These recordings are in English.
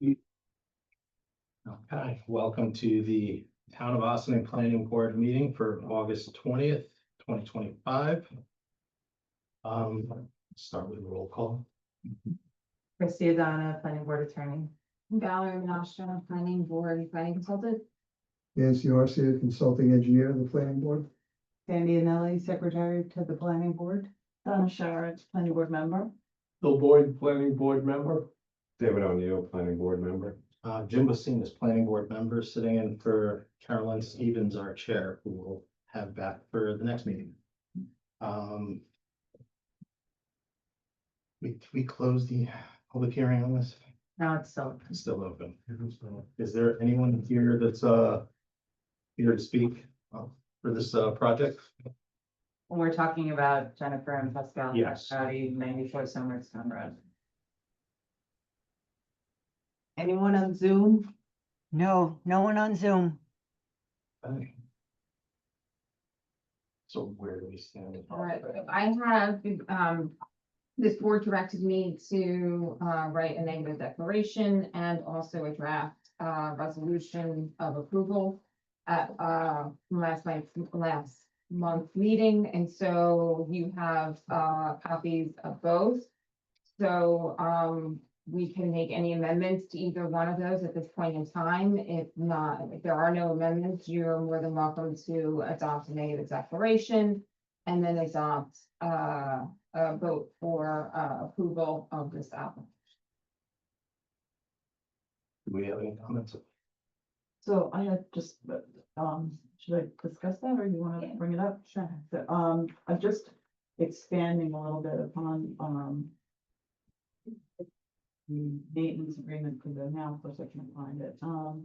Okay, welcome to the Town of Austining Planning Board meeting for August 20th, 2025. Start with a roll call. Christy Adana, planning board attorney. Valerie Nostra, planning board, planning consultant. Nancy Arcia, consulting engineer of the planning board. Sandy Anelli, secretary to the planning board. Donna Sharrett, planning board member. Bill Boyd, planning board member. David O'Neill, planning board member. Jim Bassine is planning board member, sitting in for Carolyn Stevens, our chair, who will have back for the next meeting. We close the public hearing on this. Now it's still. It's still open. Is there anyone here that's here to speak for this project? When we're talking about Jennifer and Pascal. Yes. 94 Somerstown Road. Anyone on Zoom? No, no one on Zoom. Okay. So where do we stand? I have, this board directed me to, write a negative declaration and also a draft, resolution of approval at, last month's meeting, and so you have, copies of both. So, we can make any amendments to either one of those at this point in time. If not, if there are no amendments, you're more than welcome to adopt a negative declaration and then adopt a vote for approval of this application. Do we have any comments? So I had just, should I discuss that or you want to Yeah. bring it up? Sure. So, I'm just expanding a little bit upon, the maintenance agreement, because now, of course, I can't find it. Oh,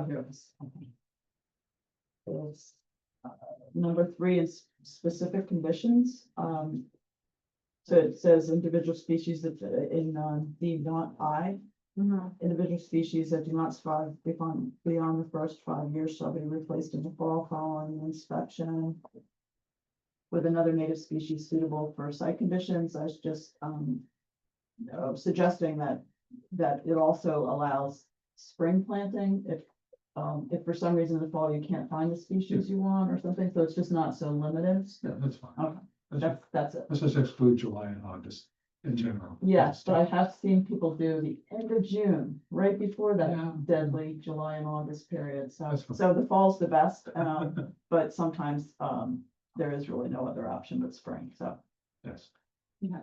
here it is. Okay. It's, number 3 is specific conditions. So it says individual species that in D not I. Individual species that do not survive beyond the first 5 years shall be replaced in the fall following inspection with another native species suitable for site conditions. I was just suggesting that it also allows spring planting if for some reason in the fall you can't find the species you want or something, so it's just not so limited. Yeah, that's fine. Okay, that's it. Let's just exclude July and August in general. Yes, but I have seen people do the end of June, right before Yeah. that deadly July and August period, so, That's fine. so the fall's the best, but sometimes, there is really no other option but spring, so. Yes. Yeah.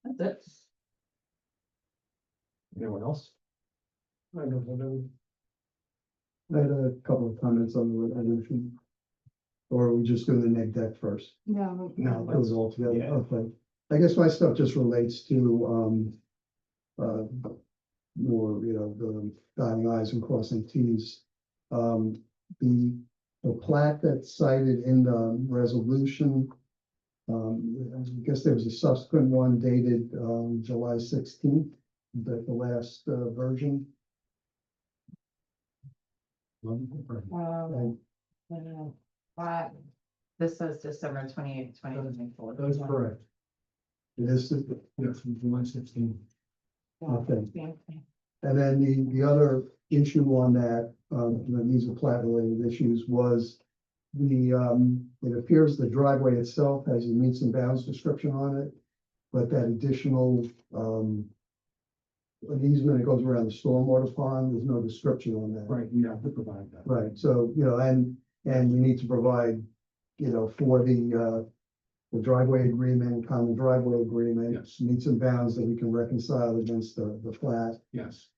That's it. Anyone else? I had a couple of comments on the resolution. Or are we just doing the neg deck first? No. No, It was all together, Yeah. okay. I guess my stuff just relates to, more, the dotting i's and crossing t's. The plat that's cited in the resolution, I guess there was a subsequent one dated, July 16th, the last, version. And This says December 28th, 2024. That is correct. this is, Yes, from July 16. okay. And then the other issue on that, these are plat related issues, was it appears the driveway itself has a meets and bounds description on it, but that additional, an easement that goes around the stormwater pond, there's no description on that. Right, we have to provide that. Right, so, and we need to provide, for the driveway agreement, common driveway agreement, Yes. meets and bounds that we can reconcile against the plat. Yes.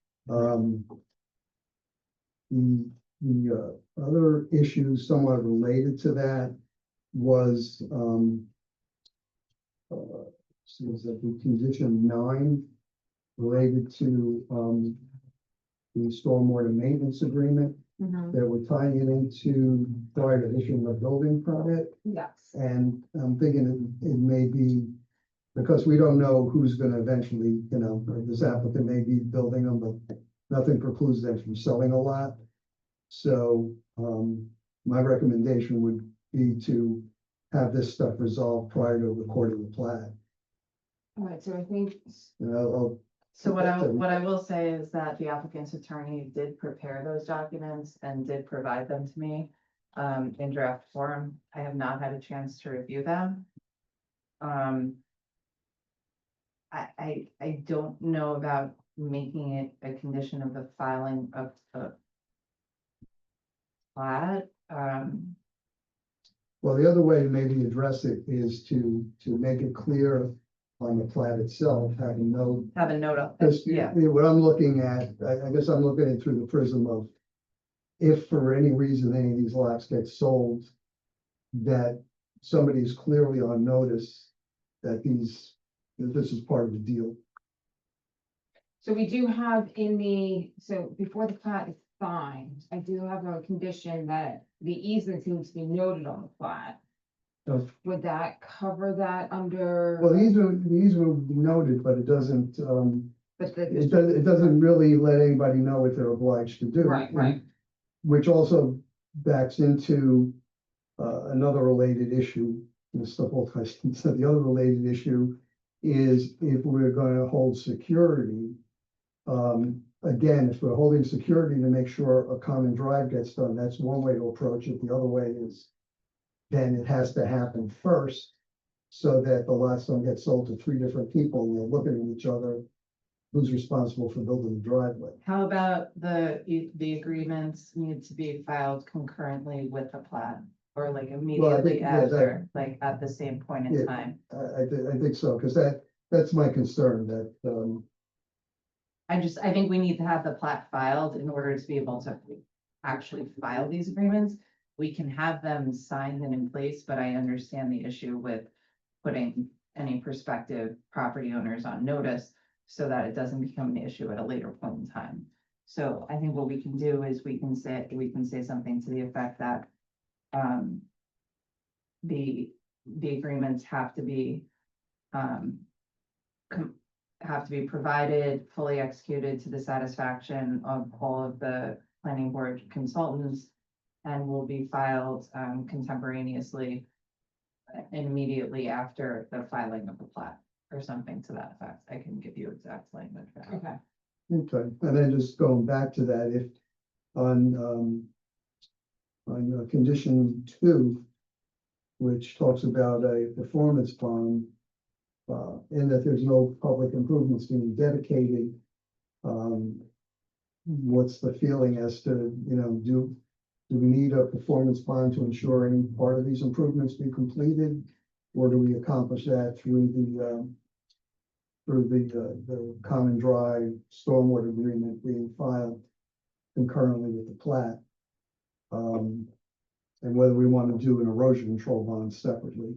The other issue somewhat related to that was, seems that the condition 9 related to, the stormwater maintenance agreement that we're tying it into prior to issuing a building permit. Yes. And I'm thinking it may be, because we don't know who's gonna eventually, this applicant may be building them, but nothing precludes them from selling a lot. So, my recommendation would be to have this stuff resolved prior to recording the plat. All right, so I think, And I'll So what I will say is that the applicant's attorney did prepare those documents and did provide them to me in draft form. I have not had a chance to review them. I don't know about making it a condition of the filing of the plat. Well, the other way to maybe address it is to make it clear on the plat itself, having no, Have a note of, because yeah, what I'm looking at, I guess I'm looking at it through the prism of if for any reason any of these lots get sold, that somebody's clearly on notice that this is part of the deal. so we do have so before the plat is signed, I do have a condition that the easement needs to be noted on the plat. Of- Would that cover that under? Well, these will be noted, but it doesn't, But the, it doesn't really let anybody know what they're obliged to do. right. Which also backs into another related issue. Mr. Holtheist said the other related issue is if we're gonna hold security. Again, if we're holding security to make sure a common drive gets done, that's one way to approach it. The other way is then it has to happen first so that the lots don't get sold to three different people and they're looking at each other. Who's responsible for building the driveway? how about the agreements need to be filed concurrently with the plat? Or like immediately yeah, that- after, like at the same point Yeah. in time? I think so, because that's my concern that, I think we need to have the plat filed in order to be able to actually file these agreements. We can have them signed and in place, but I understand the issue with putting any prospective property owners on notice so that it doesn't become an issue at a later point in time. So I think what we can do is we can say something to the effect that the agreements have to be provided, fully executed to the satisfaction of all of the planning board consultants and will be filed contemporaneously and immediately after the filing of the plat or something to that effect. I can give you exact language. for that. Okay, okay, and then just going back to that, if on, condition 2, which talks about a performance bond, and that there's no public improvements being dedicated, what's the feeling as to, do we need a performance bond to ensure any part of these improvements be completed? Or do we accomplish that through the common drive stormwater agreement being filed concurrently with the plat? And whether we want to do an erosion control bond separately.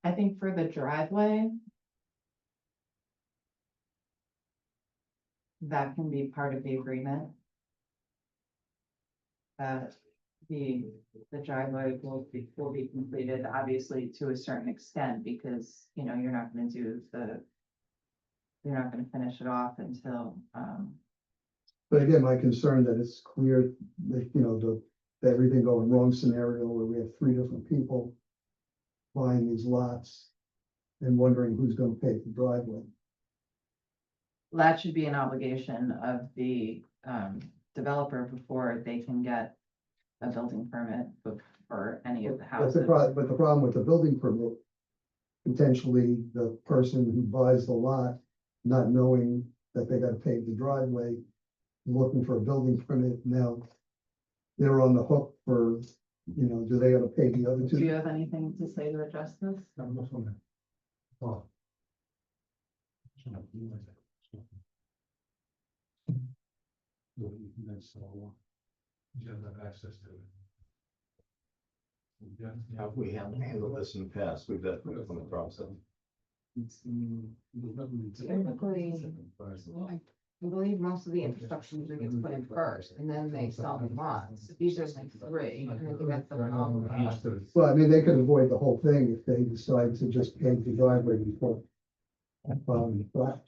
I think for the driveway, that can be part of the agreement. The driveway will be completed, obviously, to a certain extent, because, you're not gonna finish it off until, But again, my concern that it's clear that, the everything going wrong scenario where we have three different people buying these lots and wondering who's gonna pay for the driveway. that should be an obligation of the, developer before they can get a building permit for any of the But houses. the problem with the building permit, potentially the person who buys the lot, not knowing that they gotta pave the driveway, looking for a building permit now, they're on the hook for, do they gotta pay the other Do you two? have anything to say to address this? Oh. You have access to it. Yeah. Have we handled this in the past? We've definitely come across it. I believe most of the infrastructure usually gets put in first, and then they sell the lots. These are like 3, and I think that's the problem. Well, I mean, they could avoid the whole thing if they decide to just pave the driveway before filing the plat.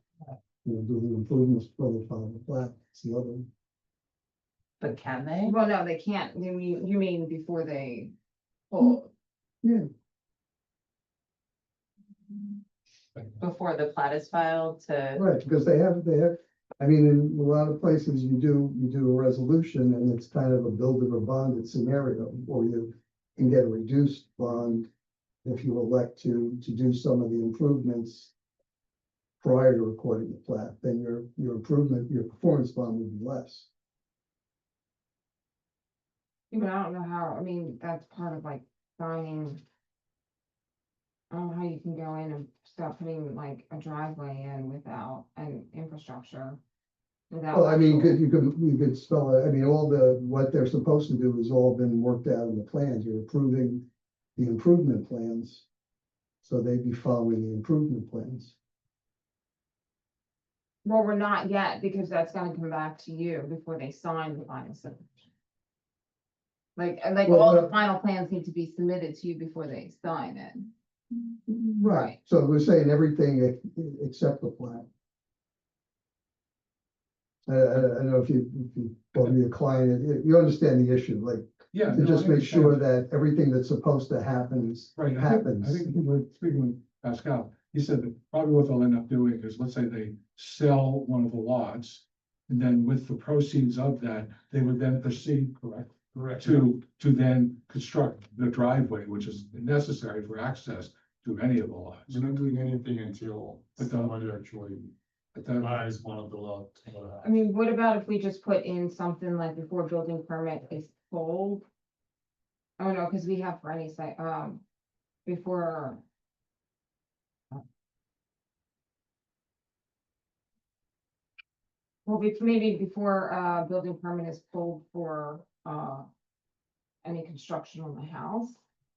Do the improvements before they file the plat, it's the other. But can they? Well, no, they can't. You mean before they pull? Before the plat is filed to, Right, because they have, I mean, in a lot of places you do a resolution and it's kind of a build it or bond it scenario, or you can get a reduced bond if you elect to do some of the improvements prior to recording the plat, then your performance bond would be less. But I don't know how, I mean, that's part of like signing. I don't know how you can go in and start putting like a driveway in without an infrastructure. Without. Well, I mean, actual- you could spell it, I mean, what they're supposed to do has all been worked out in the plans, you're approving the improvement plans. So they'd be following the improvement plans. Well, we're not yet, because that's gonna come back to you before they sign the final subdivision. Like Well, all the but- final plans need to be submitted to you before they sign it. Right, so we're saying everything except the plat. I don't know if you told me a client, you understand the issue, like, Yeah. to no, just I make understand. sure that everything that's supposed to happen Right, happens. I think we're speaking with Pascal, he said that probably what they'll end up doing is, let's say they sell one of the lots. And then with the proceeds of that, they would then proceed, correct? Correct. To then construct the driveway, which is necessary for access to any of the lots. We're not doing anything until But the- somebody actually But then, buys one of the lots. I mean, what about if we just put in something like before building permit is sold? Oh, no, because we have for any site, before. Well, maybe before, building permit is pulled for, any construction on the house,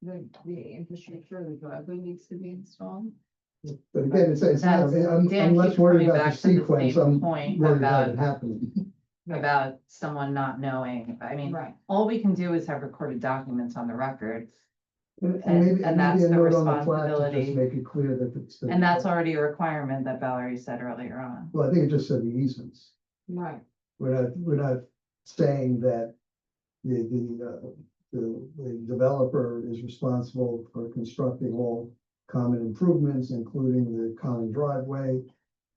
the infrastructure, the driveway needs to be installed. But again, it's, That's- I'm Dan less keeps worried coming about the back to the sequence, same I'm point worried about it about- happening. about someone not knowing. I mean, Right, all we can do is have recorded documents on the record. And And maybe that's a the note on the plat to responsibility. just make it clear that it's. And that's already a requirement that Valerie said earlier on. Well, I think it just said the easements. right. We're not saying that the developer is responsible for constructing all common improvements, including the common driveway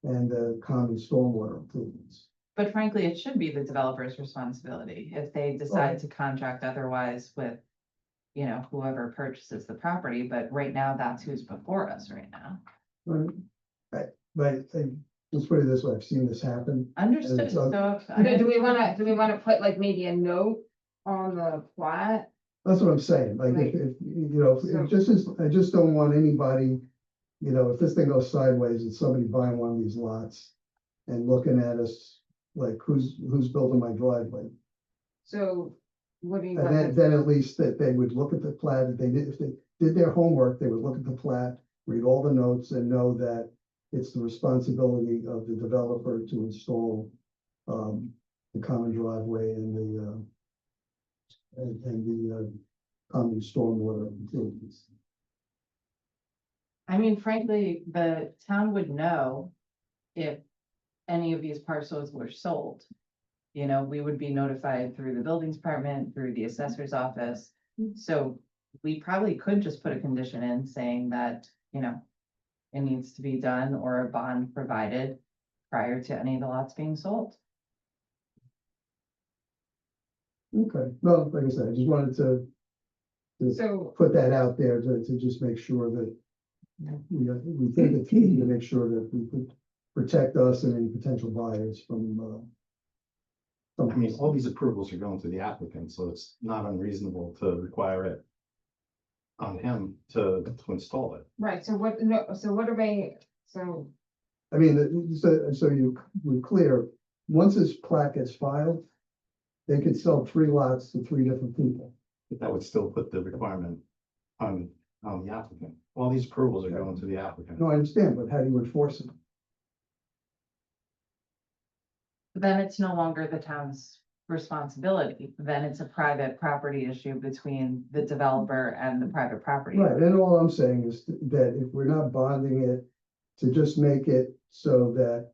and the common stormwater improvements. But frankly, it should be the developer's responsibility if they decide to contract otherwise with, you know, whoever purchases the property, but right now that's who's before us right now. Right, but let's put it this way, I've seen this happen. Understood, And so- so. Do we wanna put like maybe a note on the plat? That's what I'm saying, like, Right. if, you know, I just don't want anybody, you know, if this thing goes sideways, it's somebody buying one of these lots and looking at us like, who's building my driveway? So what do you? And then at least that they would look at the plat, if they did their homework, they would look at the plat, read all the notes and know that it's the responsibility of the developer to install the common driveway and the common stormwater improvements. I mean, frankly, the town would know if any of these parcels were sold. You know, we would be notified through the buildings department, through the assessor's office. So we probably could just put a condition in saying that, you know, it needs to be done or a bond provided prior to any of the lots being sold. Okay, well, like I said, I just wanted to So, put that out there to just make sure that we think it's key to make sure that we could protect us and any potential buyers from I mean, all these approvals are going to the applicant, so it's not unreasonable to require it on him to install it. right, so what, no, so what are they, so, I mean, so we're clear, once this plat gets filed, they could sell 3 lots to 3 different people. But that would still put the requirement on the applicant. All these approvals are going to the applicant. No, I understand, but how do you enforce it? Then it's no longer the town's responsibility. Then it's a private property issue between the developer and the private property. Right, and all I'm saying is that if we're not bonding it, to just make it so that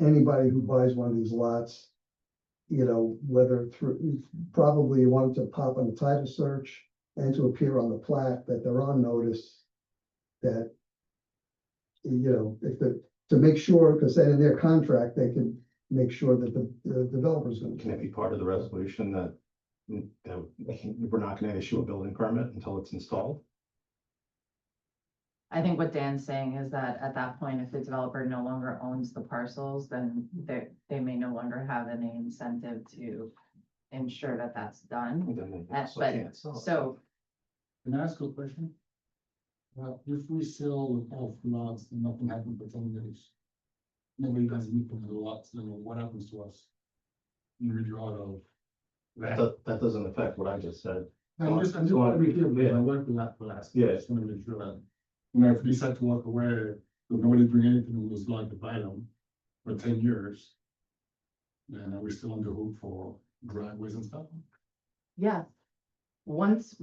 anybody who buys one of these lots you know, whether through, probably you want it to pop on the title search and to appear on the plat that they're on notice that, you know, if the, to make sure, because then in their contract, they can make sure that the developer's gonna. Can it be part of the resolution that, that we're not gonna issue a building permit until it's installed? I think what Dan's saying is that at that point, if the developer no longer owns the parcels, then they may no longer have any incentive to ensure that that's done. Then they also But, can't sell it. so, Can I ask a question? If we sell off lots and nothing happens for 10 years. Nobody does anything to the lots, then what happens to us? We withdraw out of that. That doesn't affect what I just said. I'm just want to be clear, because I worked with that for last. Yeah. Just want to make sure that, you know, if we decide to walk away, if nobody's doing anything, we'll just like to buy them for 10 years. Then are we still on the hook for driveways and stuff? yeah. Once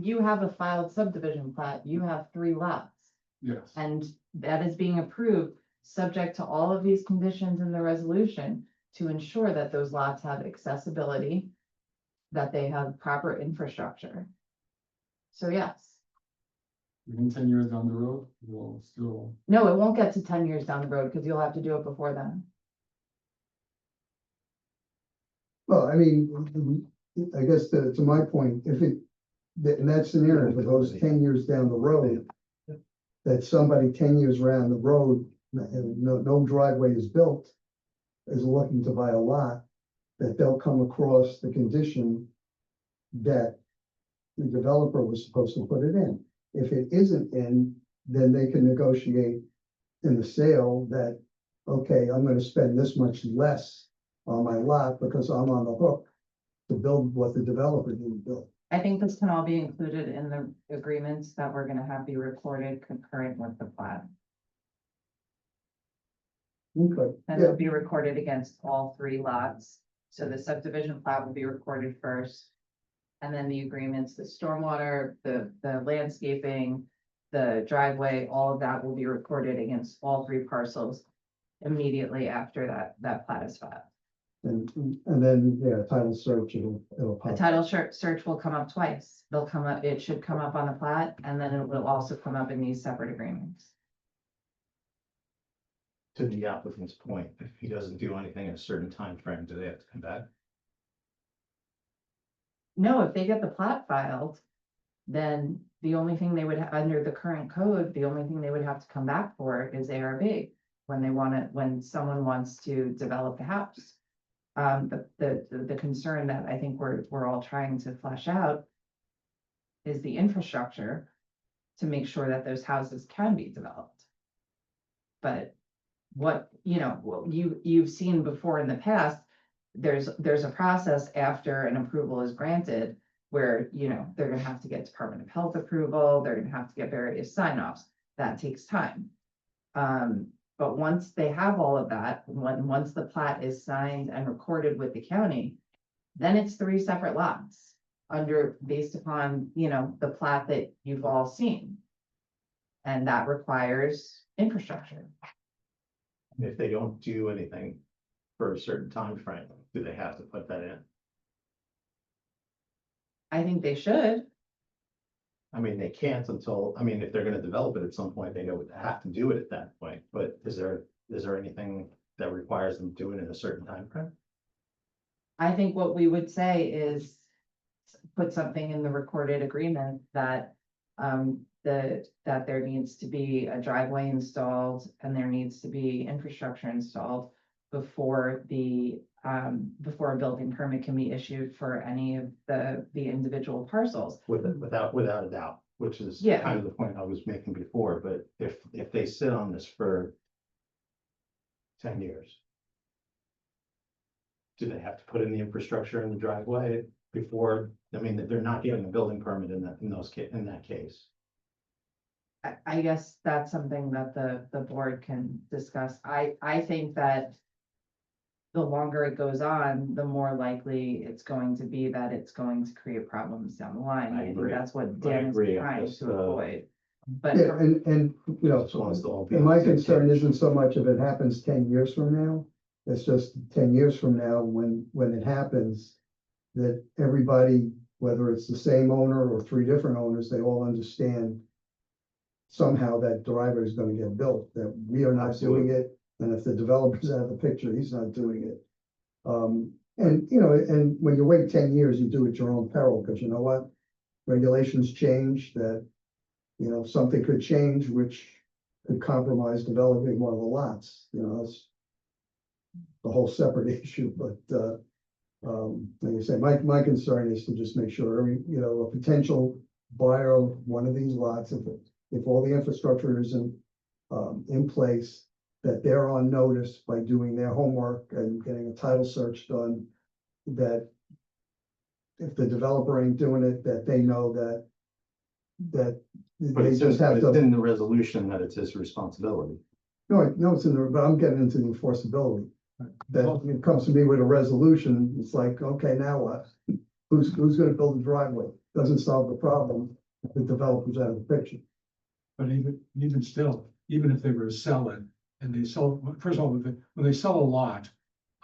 you have a filed subdivision plat, you have 3 lots. Yes. And that is being approved, subject to all of these conditions in the resolution to ensure that those lots have accessibility, that they have proper infrastructure. So yes, Even 10 years down the road, we'll still, no, it won't get to 10 years down the road because you'll have to do it before then. Well, I mean, I guess to my point, if it, in that scenario, if it goes 10 years down the road, that somebody 10 years around the road, and no driveway is built, is looking to buy a lot, that they'll come across the condition that the developer was supposed to put it in. If it isn't in, then they can negotiate in the sale that, okay, I'm gonna spend this much less on my lot because I'm on the hook to build what the developer didn't build. I think this can all be included in the agreements that we're gonna have be recorded concurrent with the plat. Okay, And yeah, they'll be recorded against all 3 lots. So the subdivision plat will be recorded first. And then the agreements, the stormwater, the landscaping, the driveway, all of that will be recorded against all 3 parcels immediately after that plat is filed. and then, yeah, title search, it'll The pop. title search will come up twice. They'll come up, it should come up on the plat, and then it will also come up in these separate agreements. To the applicant's point, if he doesn't do anything in a certain time frame, do they have to come back? No, if they get the plat filed, then the only thing they would, under the current code, the only thing they would have to come back for is ARB. When they want it, when someone wants to develop the house. The concern that I think we're all trying to flesh out is the infrastructure to make sure that those houses can be developed. But what, you know, what you've seen before in the past, there's a process after an approval is granted where, you know, they're gonna have to get Department of Health approval, they're gonna have to get various sign-offs. That takes time. But once they have all of that, once the plat is signed and recorded with the county, then it's 3 separate lots based upon, you know, the plat that you've all seen. And that requires infrastructure. If they don't do anything for a certain time frame, do they have to put that in? I think they should. I mean, they can't until, I mean, if they're gonna develop it at some point, they know they have to do it at that point, but is there anything that requires them to do it in a certain time frame? I think what we would say is put something in the recorded agreement that that there needs to be a driveway installed and there needs to be infrastructure installed before before a building permit can be issued for any of the individual parcels. Without a doubt, which is Yeah. kind of the point I was making before, but if they sit on this for 10 years, do they have to put in the infrastructure in the driveway before, I mean, they're not getting a building permit in that case. I guess that's something that the board can discuss. I think that the longer it goes on, the more likely it's going to be that it's going to create problems down the line. I I think agree. that's what I Dan is agree. trying Just, to avoid. But Yeah, and, you know, So it's the whole and my thing. concern isn't so much if it happens 10 years from now. It's just 10 years from now, when it happens, that everybody, whether it's the same owner or three different owners, they all understand somehow that driveway is gonna get built, that we are not doing it, and if the developer's out of the picture, he's not doing it. And, you know, and when you wait 10 years, you do it at your own peril, because you know what? Regulations change that, you know, something could change, which could compromise developing one of the lots, you know, it's a whole separate issue, but, like I say, my concern is to just make sure every, you know, a potential buyer of one of these lots, if all the infrastructure isn't, in place, that they're on notice by doing their homework and getting a title search done, that if the developer ain't doing it, that they know that But they it's just have to. in the resolution that it's his responsibility. No, it's in there, but I'm getting into the enforceability. That when it comes to me with a resolution, it's like, okay, now what? Who's gonna build the driveway? Doesn't solve the problem. if The developer's out of the picture. But even still, even if they were to sell it and they sell, first of all, when they sell a lot,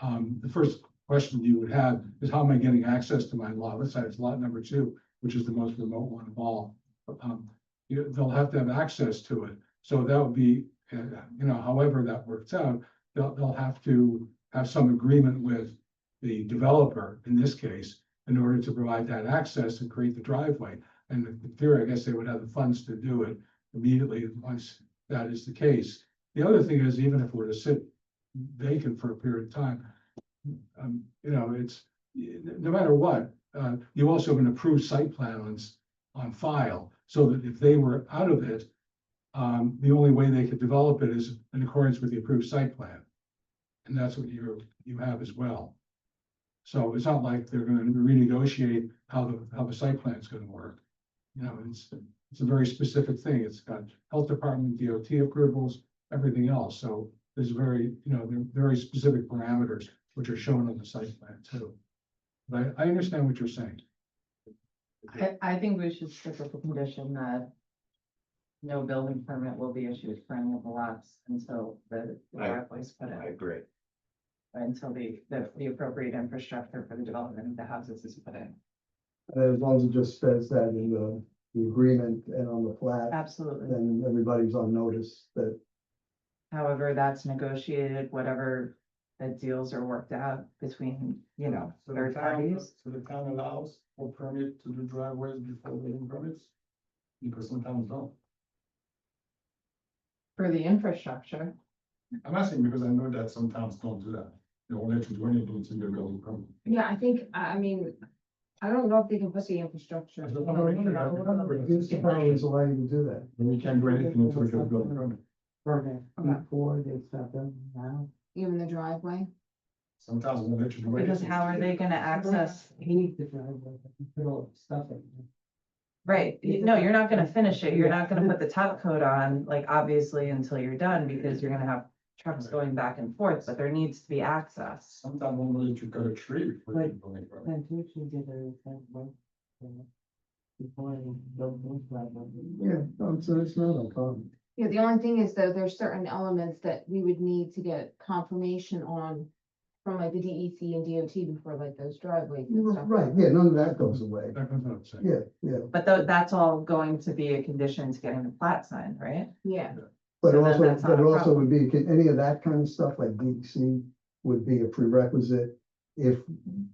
the first question you would have is how am I getting access to my lot? Let's say it's lot number 2, which is the most remote one of all. They'll have to have access to it. So that would be, you know, however that works out, they'll have to have some agreement with the developer in this case, in order to provide that access and create the driveway. And in theory, I guess they would have the funds to do it immediately once that is the case. The other thing is, even if it were to sit vacant for a period of time, you know, it's, no matter what, you also have an approved site plan on file, so that if they were out of it, the only way they could develop it is in accordance with the approved site plan. And that's what you have as well. So it's not like they're gonna renegotiate how the site plan is gonna work. You know, it's a very specific thing. It's got health department, DOT approvals, everything else. So there's very, you know, there are very specific parameters which are shown on the site plan too. But I understand what you're saying. I think we should stick with the condition that no building permit will be issued for any of the lots until the driveway's put I in, agree. until the appropriate infrastructure for the development of the houses is put in. And as long as it just says that in the agreement and on the plat, Absolutely. then everybody's on notice that, However, that's negotiated, whatever the deals are worked out between, you know, So the third town, parties. so the town allows for permit to do driveways before building permits? Because some towns don't. For the infrastructure, I'm asking because I know that some towns don't do that. They won't let you do anything until you building permit. Yeah, I think, I mean, I don't know if they can put the infrastructure. I don't know. here's the powers allow you to do that. And we can't do anything until you get a building permit. Before they start them now. Even the driveway. Some towns won't let you do anything. because how are they gonna access, He needs the driveway, stuff it. right, no, you're not gonna finish it, you're not gonna put the top coat on, like, obviously, until you're done, because you're gonna have trucks going back and forth, but there needs to be access. Some towns won't let you cut a tree before you do building permit. Yeah, so it's not a problem. Yeah, the only thing is though, there's certain elements that we would need to get confirmation on from like the DEC and DOT before like those driveways and stuff. Right, yeah, none of that goes away. That goes without saying. Yeah. But that's all going to be a condition to getting the plat signed, right? Yeah, But So then also, that's not but a also problem. would be, any of that kind of stuff like DEC would be a prerequisite. If,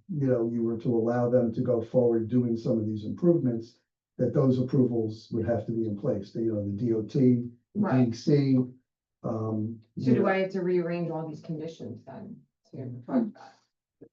you know, you were to allow them to go forward doing some of these improvements, that those approvals would have to be in place, you know, the DOT, right. DEC. So you do know, I have to rearrange all these conditions then? to- I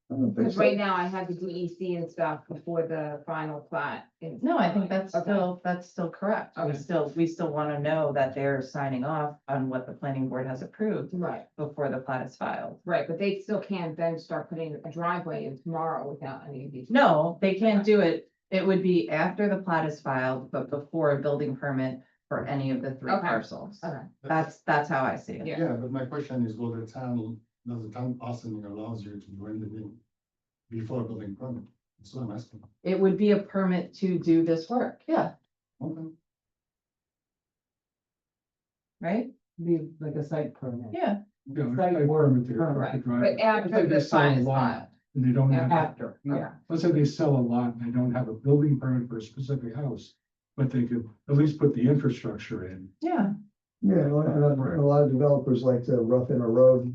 don't think Because so. right now I have the DEC and stuff before the final plat. is No, I think that's Okay. that's still correct. Okay. We still wanna know that they're signing off on what the planning board has approved Right, before the plat is filed. right, but they still can't then start putting a driveway in tomorrow without any of these. No, they can't do it. It would be after the plat is filed, but before a building permit for any of the 3 Okay. parcels. Okay, That's how I see it. Yeah. Yeah, but my question is, does the town Austining allows you to do anything before building permit? That's what I'm asking. It would be a permit to do this work, yeah, Okay. right? Be like a site permit. Yeah, you know, Site site work, permit to Right, drive. but Let's after say they the sell a sign is lot, filed. And they don't have, After, Yeah. let's say they sell a lot and they don't have a building permit for a specific house, but they could at least put the infrastructure in. Yeah, Yeah, and a lot of developers like to rough in a road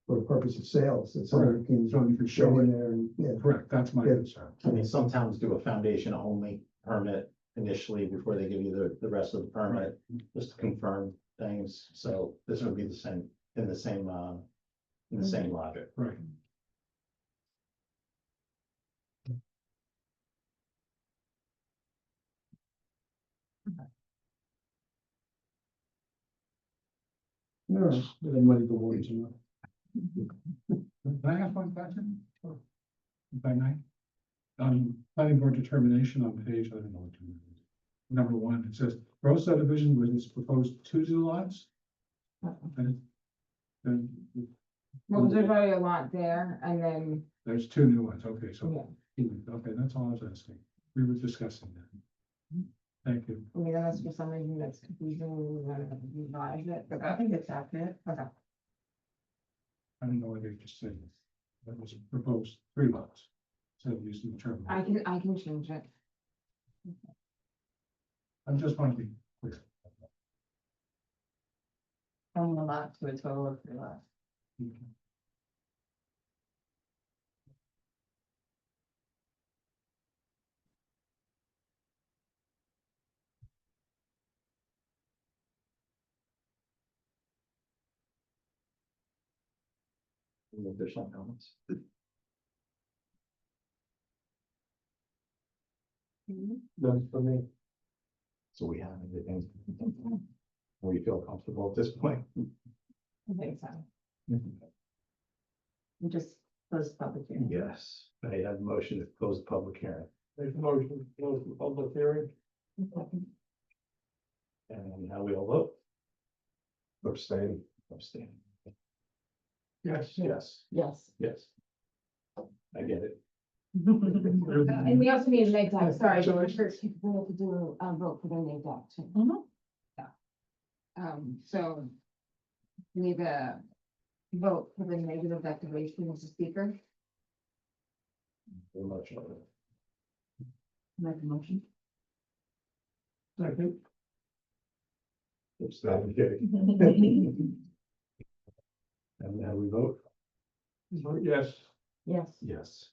for the purpose of sales, and so you can So you could go show in it, there and, yeah. correct, that's my Yeah. concern. I mean, some towns do a foundation only permit initially before they give you the rest of the permit, just to confirm things. So this would be the same, in the same logic. Right. No, muddy the waters, you know. Can I ask one question? Sure. If I may? Planning board determination on page, I don't know what to do. Number one, it says, gross subdivision was proposed 2 new lots. And then Well, there's already a lot there, and then, there's 2 new ones, okay, so, yeah, okay, that's all I was asking. We were discussing that. Thank you. I mean, unless for some reason that's confusing, we want to revise it, but I think it's accurate. okay. I don't know what you just said. That was proposed 3 lots. So using the term. I can change it. I just want to be clear. From a lot to a total of 3 lots. If there's some comments. That's for me. So we have everything. Where you feel comfortable at this point. I think so. You just close the public hearing. Yes, I have a motion to close the public hearing. Make a motion to close the public hearing. And now we all vote. Abstain. Abstain. Yes. Yes, yes. yes. I get it. And we also need a neg deck, sorry, Sure. we're sure people to do a vote for their neg deck too. Mhm. So we need a vote for the negative declaration of the speaker. Very much of it. Make a motion. Second. Abstain, kidding. And now we vote? Yes. Yes. Yes.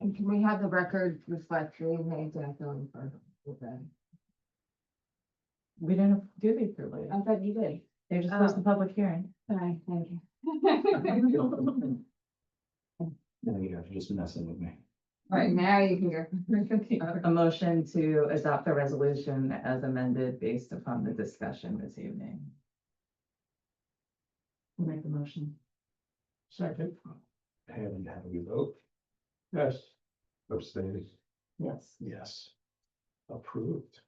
And can we have the record reflect the neg deck going for the? We didn't do these earlier. I thought you did. They just closed the public hearing. Sorry, thank you. Now you guys are just messing with me. Right, now you can go. A motion to adopt the resolution as amended based upon the discussion this evening. Make the motion. Second. And how do we vote? Yes. Abstain. Yes. Yes. Approved.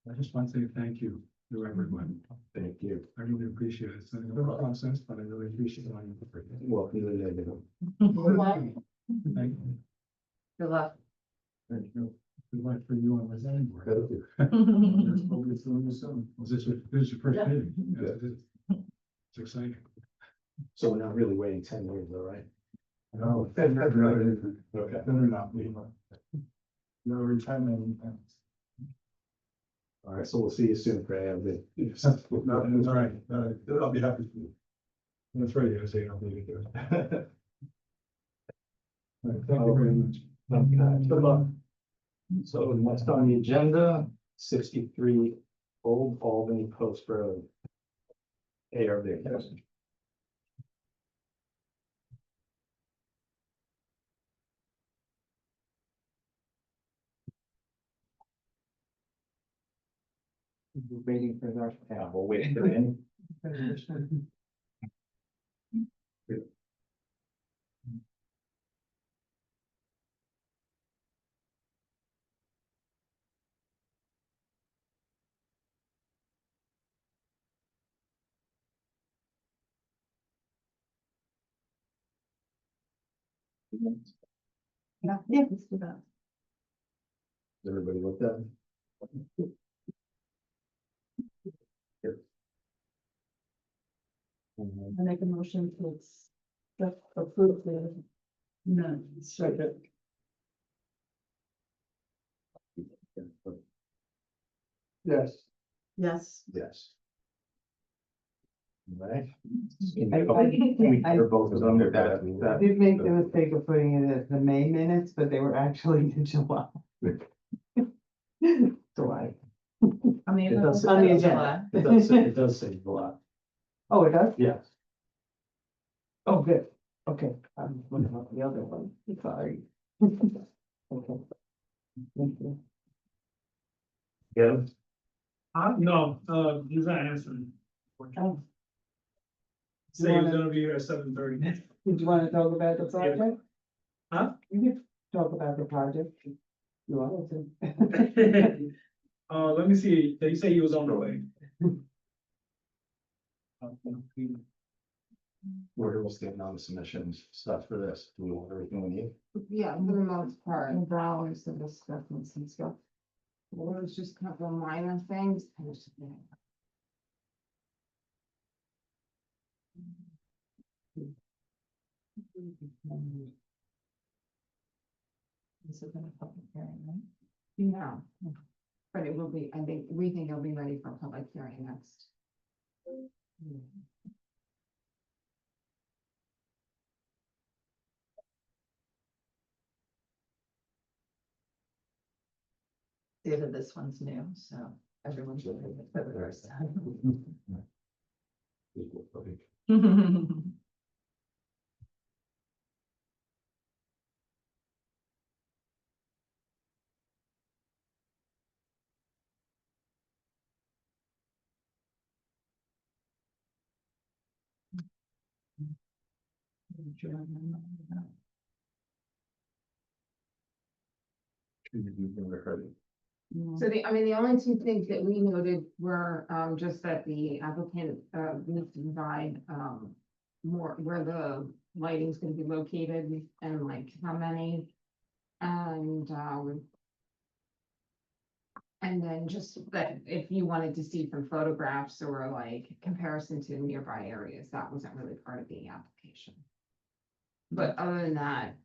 I just want to say thank you to everyone. Thank you. I really appreciate it. It's a little process, but I really appreciate all your effort. Welcome to the neighborhood. Thank you. Good luck. Thank you. Good luck for you on the zoning board. Thank you. Hopefully soon, soon. Was this your first Yeah. meeting? Yes, it is. It's exciting. So we're not really waiting 10 years, though, right? No. Okay. Better not be. No retirement. All right, so we'll see you soon for ALD. That's right. I'll be happy to. That's right. I say I'll be there. Thank Oh, you very much. Good luck. So next on the agenda, 63 Old Albany Post Road. ARB. Waiting for our, yeah, we'll wait for him. Yeah, let's do that. Everybody looked at it? I make a motion to approve the minutes. Yes. Yes. Yes. I Right? I both under that. did make the mistake of putting it as the May minutes, but they were actually the July. July. I mean, It does, On the it agenda. does say a lot. Oh, it does? Yes. Oh, good. Okay, I'm looking at the other one. Sorry. Okay. Thank you. Yeah. No, he's not answering. Oh, Say he was gonna be here at 7:30. did you want to talk about the project? Huh? You can talk about the project. You want to? Let me see, did he say he was on the way? We're just getting on the submissions stuff for this. Do we want everything we need? Yeah, for the most part, and dollars and discrepancies and stuff. Well, it's just kind of minor things. This is a public hearing, right? Yeah. But it will be, I think, we think it'll be ready for public hearing next. David, this one's new, so everyone's looking at it for the first time. Never heard it. So the, I mean, the only two things that we noted were, just that the applicant, needs to provide, more, where the lighting's gonna be located and like how many. And then just that if you wanted to see from photographs or like comparison to nearby areas, that wasn't really part of the application. But other than that,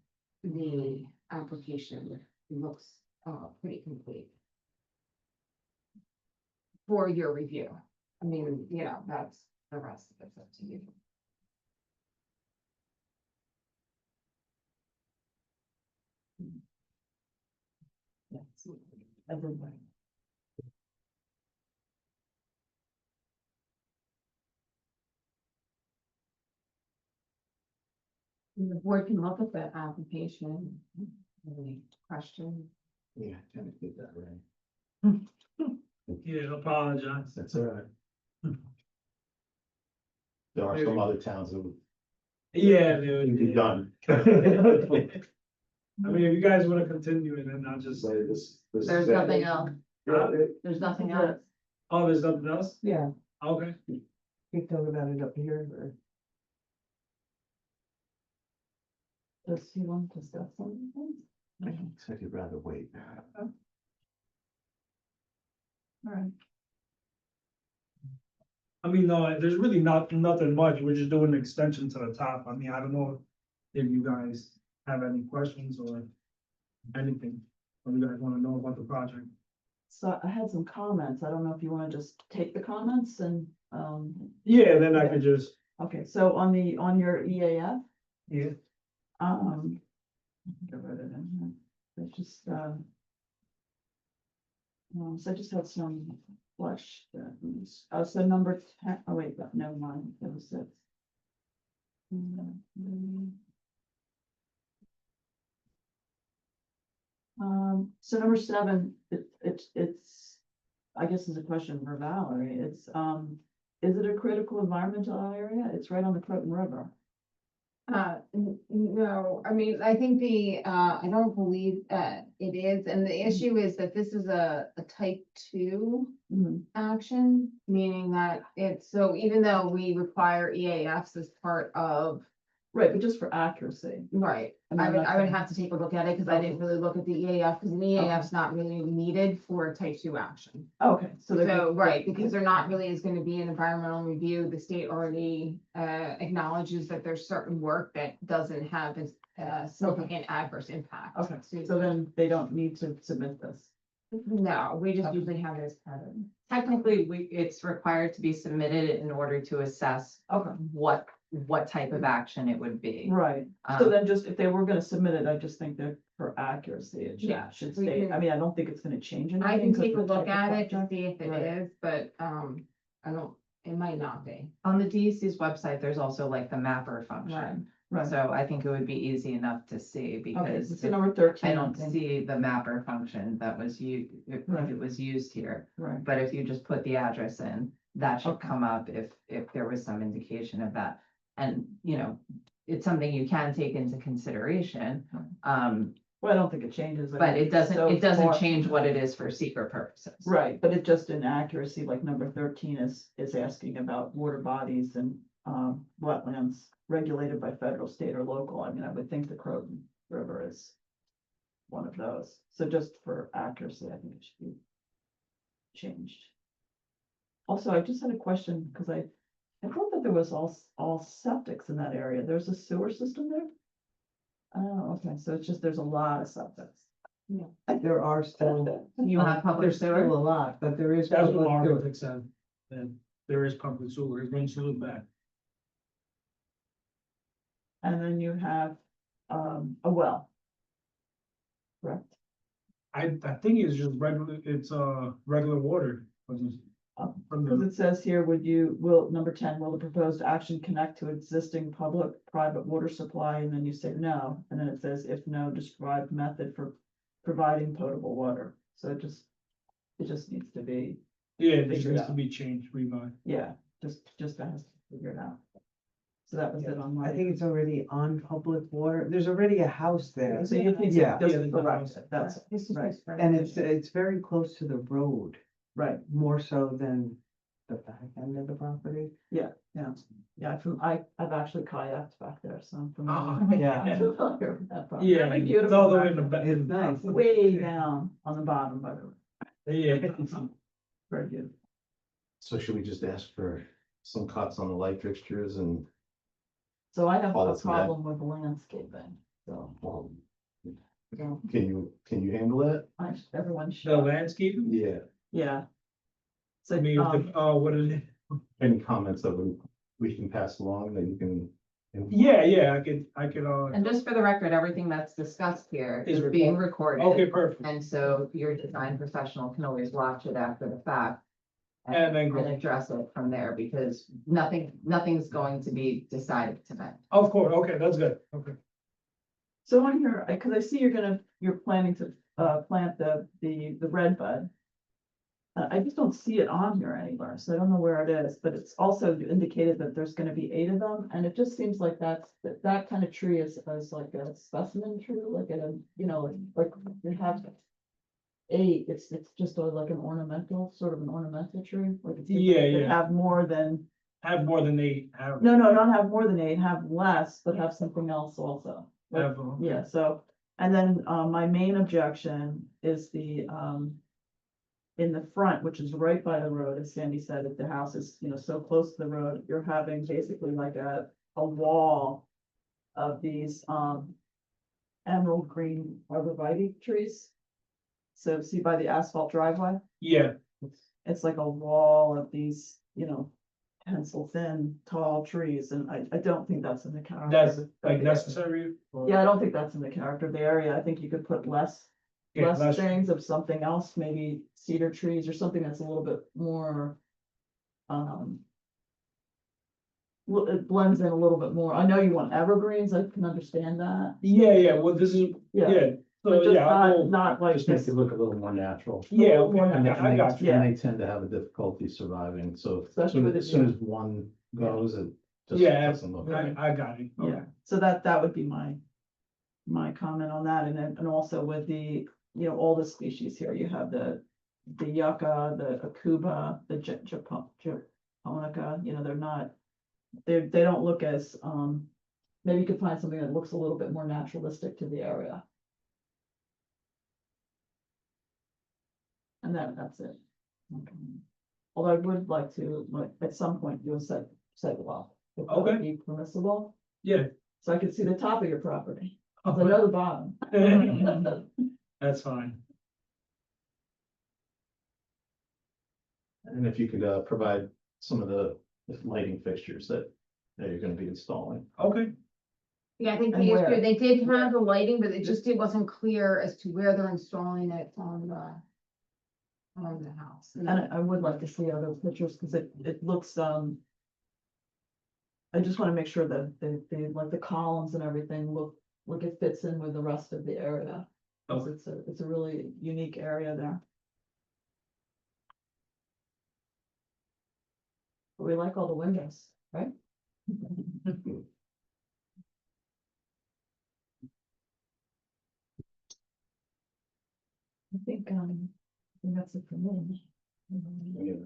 the application looks, pretty complete. For your review. I mean, you know, that's the rest of it's up to you. Yes, everybody. And the board can look at the application, any question. Yeah, I tend to get that right. Yeah, apologize. That's all right. There are some other towns that would Yeah, be done. I mean, if you guys wanna continue and then I'll just say this. There's nothing else. Huh? There's nothing else. Oh, there's nothing else? Yeah, Okay. we talk about it up here or. Does he want to discuss something? I think I'd rather wait. All right. I mean, no, there's really nothing much. We're just doing an extension to the top. I mean, I don't know if you guys have any questions or anything. Or you guys wanna know about the project. So I had some comments. I don't know if you want to just take the comments and, Yeah, then I could just, okay, so on your EAF, yeah, get rid of it in here. It's just, so I just had some flush. So number 10, oh wait, but never mind, that was it. So number 7, it's, I guess is a question for Valerie. It's, is it a critical environmental area? It's right on the Croton River. No, I mean, I think I don't believe, it is, and the issue is that this is a type 2 Mhm. action, meaning that it's, so even though we require EAFs as part of Right, but just for accuracy. Right, And I I'm would, not I would gonna- have to take a look at it, cause I didn't really look at the EAF, cause the EAF's not really needed for type 2 action. Okay, so they're. So, right, because there not really is gonna be an environmental review, the state already acknowledges that there's certain work that doesn't have a significant adverse impact. Okay, so then they don't need to submit this. No, we just Okay. usually have it as part of. Technically, it's required to be submitted in order to assess Okay. what type of action it would be. Right, so Um, then just, if they were gonna submit it, I just think that for accuracy, it Yeah, should we stay, can- I mean, I don't think it's gonna change anything. I can 'cause take a we're look type at of it to project. see if it Right. is, but, I don't, it might not be. On the DEC's website, there's also like the mapper function. Right. So I think it would be easy enough to see Okay, because so number 13. I don't see the mapper function that was if Right. it was used here. Right, But if you just put the address in, that should Okay. come up if there was some indication of that. And, you know, it's something you can take into consideration. well, I don't think it changes. I But mean, it doesn't, so it doesn't far- change what it is for secret purposes. Right, but it just in accuracy, like number 13 is asking about water bodies and wetlands regulated by federal, state or local. I mean, I would think the Croton River is one of those. So just for accuracy, I think it should be changed. Also, I just had a question because I thought that there was all septics in that area. There's a sewer system there? Oh, okay, so it's just, there's a lot of septics. There are still. You have public There's still sewer? a lot, but there is. That's what public our sewer. architect said, that there is public sewer, it runs through the back. And then you have a well. Correct? I think it's just regular, it's regular water. From Because the, it says here, number 10, will the proposed action connect to existing public, private water supply? And then you say no, and then it says, if no, describe method for providing potable water. So it just needs to be, yeah, it just Figure it needs to out. be changed, revised. yeah, just has to figure it out. So that was it on my. I think it's already on public water. There's already a house there. So you think Yeah. just Yeah, correct it, that's, This is right, just for- And it's very close to the road, right, more so than the back end of the property. yeah, I've actually kayaked back there, so I'm Ah, familiar. yeah. I'm familiar with that property. Yeah, Very it's beautiful. all the way back in the there. back. It's nice. Way down on the bottom, by the way. Yeah. Very good. So should we just ask for some cuts on the light fixtures and, So I have All a that's bad. problem with landscaping, so can you handle it? everyone The should, landscaping, Yeah. yeah. So, I mean, what is it? Any comments that we can pass along that you can? Yeah, I could, And just for the record, everything that's discussed here Is is being recorded. okay, perfect. And so your design professional can always watch it after the fact. And then go. address it from there because nothing's going to be decided tonight. Of course, okay, that's good, okay. so on here, because I see you're planning to plant the red bud. I just don't see it on here anywhere, so I don't know where it is, but it's also indicated that there's gonna be 8 of them, and it just seems like that kind of tree is like a specimen tree, like like you have 8, it's just like an ornamental, sort of an ornamental tree, like it's. Yeah, they yeah. Have more than, Have more than 8, have. no, not have more than 8, have less, but have something else also. Like, Have, yeah, so, and then, my main objection is in the front, which is right by the road, as Sandy said, if the house is, so close to the road, you're having basically like a wall of these, emerald green arborvitae trees. So see by the asphalt driveway, Yeah, it's like a wall of these, pencil thin, tall trees, and I don't think that's in the character. that's of like the- necessary. or- Yeah, I don't think that's in the character of the area. I think you could put less Yeah, less that's- things of something else, maybe cedar trees or something that's a little bit more. It blends in a little bit more. I know you want evergreens, I can understand that. Yeah, well, this is, yeah, But so just yeah, not like Just make this. it look a little more natural. yeah, little more okay, And they- I got you. Yeah. And they tend to have a difficulty surviving, so as Especially soon with as, it, soon yeah. as one goes, it just Yeah, doesn't look. I got it. Yeah, so that would be my comment on that, and also with the, all the species here, you have the yucca, the akuba, the japonica, they're not, they don't look as, maybe you could find something that looks a little bit more naturalistic to the area. And that's it. Okay. Although I would like to, like, at some point, do a sidewalk. If that would be permissible, Yeah. so I could see the top of your property, 'cause I know the bottom. That's fine. And if you could, provide some of the lighting fixtures that you're gonna be installing. Okay. Yeah, I think And where? they did have the lighting, but it wasn't clear as to where they're installing it on the house. And I would like to see other pictures, because it looks, I just wanna make sure that like the columns and everything look it fits in with the rest of the area. 'Cause it's a really unique area there. But we like all the windows, right? I think that's it for me. I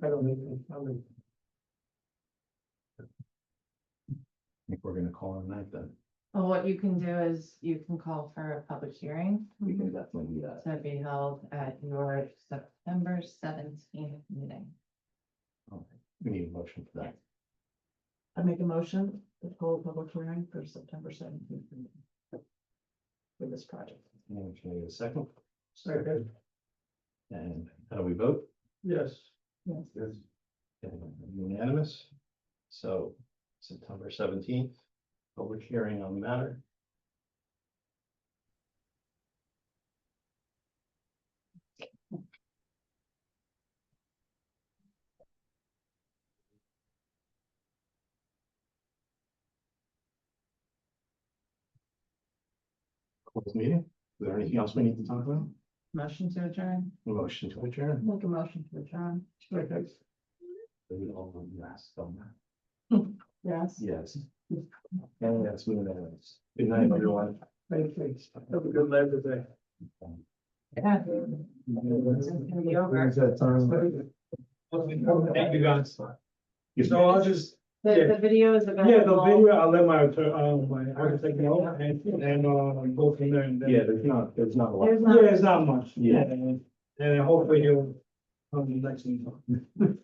don't know. I think we're gonna call it a night then. Well, what you can do is you can call for a public hearing We can definitely do that. to be held at your September 17th meeting. Okay. We need a motion for that. I make a motion to hold a public hearing for September 17th. For this project. And can I get a second? Second. And how do we vote? Yes. Yes. Yes. Unanimous. So September 17th, public hearing on the matter. Close meeting. Is there anything else we need to talk about? Motion to adjourn. Motion to adjourn. Make a motion to adjourn. We all yes, don't we? Yes. Yes. And that's what it is. Good night, everyone. Thanks. Have a good Labor Day. Yeah. It's gonna be over. Thank you guys. Yes, So I'll just, The video is available. yeah, the video, I'll let my architect know and go from there and then. Yeah, there's not a lot. There's Yeah, not, it's not much. Yeah. And hopefully he'll come next meeting. and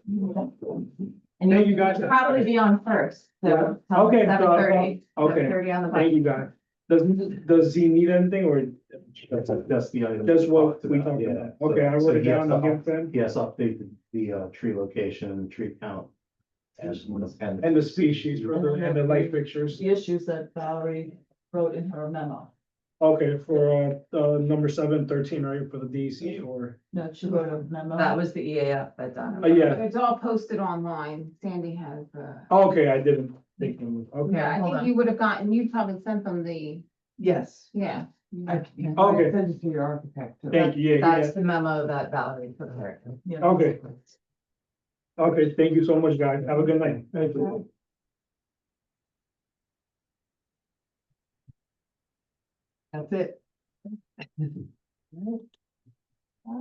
Thank you, you'll guys. probably be on first, Yeah. so. Okay, so, 7:30. okay. 7:30 on the. Thank you, guys. Does he need anything or That's the item. that's what we Yeah. talked about? Okay, I wrote it down, I'll give it to him. Yes, update the tree location and tree count. And the species for the, and the light fixtures. The issues that Valerie wrote in her memo. Okay, for number 713, right, for the DEC or? No, she wrote a memo. That was the EAF that done. Yeah, It's all posted online. Sandy has, okay, I didn't think, okay, yeah, I hold think on. you would have gotten, you probably sent them the, Yes. yeah. Okay. Send it to your architect. too. thank you, yeah, That's the memo that Valerie prepared. Yeah. Okay. Okay, thank you so much, guys, have a good night. Thank you. That's it.